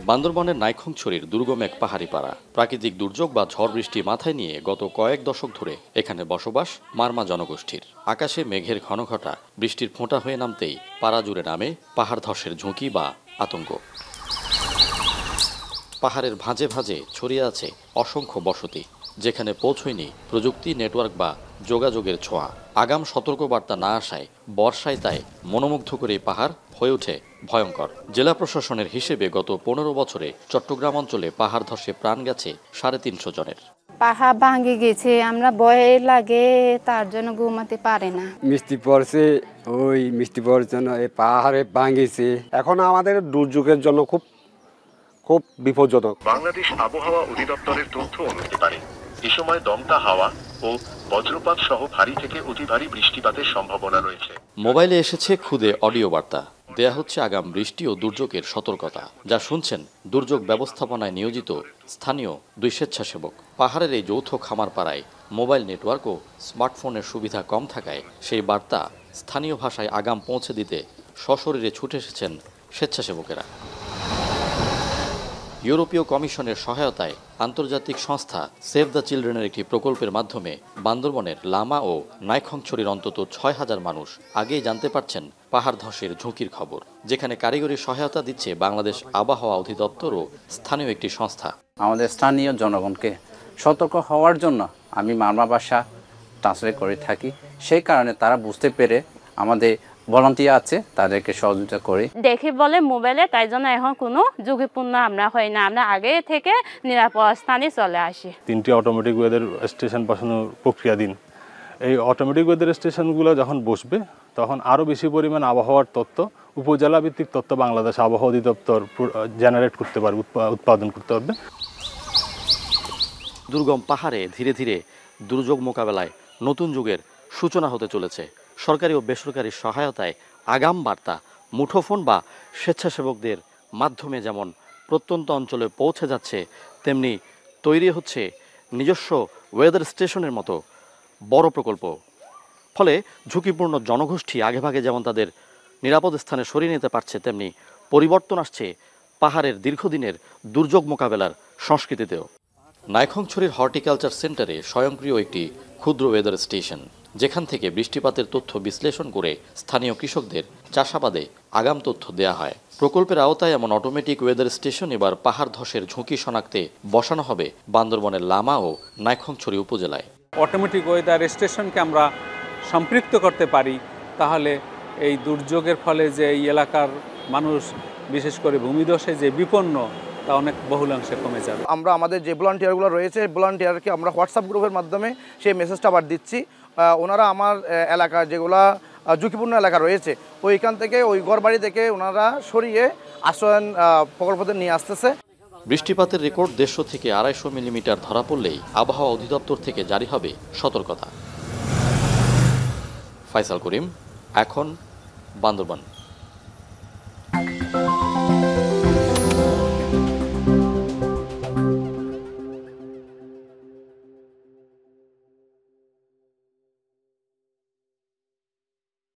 বান্দরবনের নাইখংছড়ির দুর্গম এক পাহাড়ি পাড়া। প্রাকৃতিক দুর্যোগ বা ঝড় বৃষ্টি মাথায় নিয়ে গত কয়েক দশক ধরে এখানে বসবাস মারমা জনগোষ্ঠীর। আকাশে মেঘের ঘনঘটা বৃষ্টির ফোঁটা হয়ে নামতেই পাড়া জুড়ে নামে পাহাড় ধসের ঝুঁকি বা আতঙ্ক। পাহাড়ের ভাঁজে ভাঁজে ছড়িয়ে আছে অসংখ্য বসতি, যেখানে পৌঁছয়নি প্রযুক্তি, নেটওয়ার্ক বা যোগাযোগের ছোঁয়া। আগাম সতর্কবার্তা না আসায় বর্ষায় তাই মনোমুগ্ধ করে পাহাড় হয়ে ওঠে ভয়ঙ্কর। জেলা প্রশাসনের হিসেবে গত 15 বছরে চট্টগ্রাম অঞ্চলে পাহাড় ধসে প্রাণ গেছে 350 জনের। পাহাড় ভাঙে গেছে, আমরা ভয়ে লাগে, তার জন্য ঘুমাতে পারে না। মিষ্টি পড়ছে, ওই মিষ্টি পড়ার জন্য এই পাহাড়ে ভাঙেছে। এখন আমাদের দুর্যোগের জন্য খুব বিপজ্জনক। বাংলাদেশ আবহাওয়া অধিদপ্তরের তথ্য অনুসারে এ সময় দমকা হাওয়া ও বজ্রপাত সহ ভারী থেকে অতি ভারী বৃষ্টিপাতের সম্ভাবনা রয়েছে। মোবাইলে এসেছে খুদে অডিও বার্তা, দেয়া হচ্ছে আগাম বৃষ্টি ও দুর্যোগের সতর্কতা, যা শুনছেন দুর্যোগ ব্যবস্থাপনায় নিয়োজিত স্থানীয় 2 স্বেচ্ছাসেবক। পাহাড়ের এই যৌথ খামার পাড়ায় মোবাইল নেটওয়ার্ক ও স্মার্টফোনের সুবিধা কম থাকায় সেই বার্তা স্থানীয় ভাষায় আগাম পৌঁছে দিতে সশরীরে ছুটে এসেছেন স্বেচ্ছাসেবকেরা। ইউরোপীয় কমিশনের সহায়তায় আন্তর্জাতিক সংস্থা সেভ দ্য চিলড্রেনের একটি প্রকল্পের মাধ্যমে বান্দরবনের লামা ও নাইখংছড়ির অন্তত 6000 মানুষ আগেই জানতে পারছেন পাহাড় ধসের ঝুঁকির খবর, যেখানে কারিগরি সহায়তা দিচ্ছে বাংলাদেশ আবহাওয়া অধিদপ্তর ও স্থানীয় একটি সংস্থা। আমাদের স্থানীয় জনগণকে সতর্ক হওয়ার জন্য আমি মারমা ভাষা ট্রান্সলেট করে থাকি। সেই কারণে তারা বুঝতে পেরে আমাদের ভলান্টিয়ার আছে, তাদেরকে সহযোগিতা করি। দেখি বলে মোবাইলে, তাই জন্য এখন কোনো ঝুঁকিপূর্ণ আমরা হয় না, আমরা আগে থেকে নিরাপদ স্থানে চলে আসি। 3টি অটোমেটিক ওয়েদার স্টেশন বসানোর প্রক্রিয়াধীন। এই অটোমেটিক ওয়েদার স্টেশনগুলো যখন বসবে তখন আরও বেশি পরিমাণ আবহাওয়ার তথ্য, উপজেলা ভিত্তিক তথ্য বাংলাদেশ আবহাওয়া অধিদপ্তর জেনারেট করতে পারবে, উৎপাদন করতে পারবে। দুর্গম পাহাড়ে ধীরে ধীরে দুর্যোগ মোকাবেলায় নতুন যুগের সূচনা হতে চলেছে। সরকারি ও বেসরকারি সহায়তায় আগাম বার্তা মুঠোফোন বা স্বেচ্ছাসেবকদের মাধ্যমে যেমন প্রত্যন্ত অঞ্চলে পৌঁছে যাচ্ছে, তেমনি তৈরি হচ্ছে নিজস্ব ওয়েদার স্টেশনের মতো বড় প্রকল্প। ফলে ঝুঁকিপূর্ণ জনগোষ্ঠী আগেভাগে যেমন তাদের নিরাপদ স্থানে সরিয়ে নিতে পারছে, তেমনি পরিবর্তন আসছে পাহাড়ের দীর্ঘদিনের দুর্যোগ মোকাবেলার সংস্কৃতিতেও। নাইখংছড়ির হর্টিকালচার সেন্টারে স্বয়ংক্রিয় একটি ক্ষুদ্র ওয়েদার স্টেশন, যেখান থেকে বৃষ্টিপাতের তথ্য বিশ্লেষণ করে স্থানীয় কৃষকদের চাষাবাদে আগাম তথ্য দেয়া হয়। প্রকল্পের আওতায় এমন অটোমেটিক ওয়েদার স্টেশন এবার পাহাড় ধসের ঝুঁকি শনাক্তে বসানো হবে বান্দরবনের লামা ও নাইখংছড়ি উপজেলায়। অটোমেটিক ওয়েদার স্টেশনকে আমরা সম্পৃক্ত করতে পারি, তাহলে এই দুর্যোগের ফলে যে এই এলাকার মানুষ, বিশেষ করে ভূমিধসে যে বিপন্ন, তা অনেক বহুলাংশে কমে যাবে। আমরা আমাদের যে ভলান্টিয়ারগুলো রয়েছে, ভলান্টিয়ারকে আমরা হোয়াটসঅ্যাপ গ্রুপের মাধ্যমে সেই মেসেজটা আবার দিচ্ছি। ওনারা আমার এলাকার যেগুলা ঝুঁকিপূর্ণ এলাকা রয়েছে ওইখান থেকে, ওই ঘরবাড়ি থেকে ওনারা সরিয়ে আশ্রয়ন প্রকল্পতে নিয়ে আসতেছে। বৃষ্টিপাতের রেকর্ড 150 থেকে 250 মিলিমিটার ধরা পড়লেই আবহাওয়া অধিদপ্তর থেকে জারি হবে সতর্কতা। ফাইসাল করিম, এখন, বান্দরবান।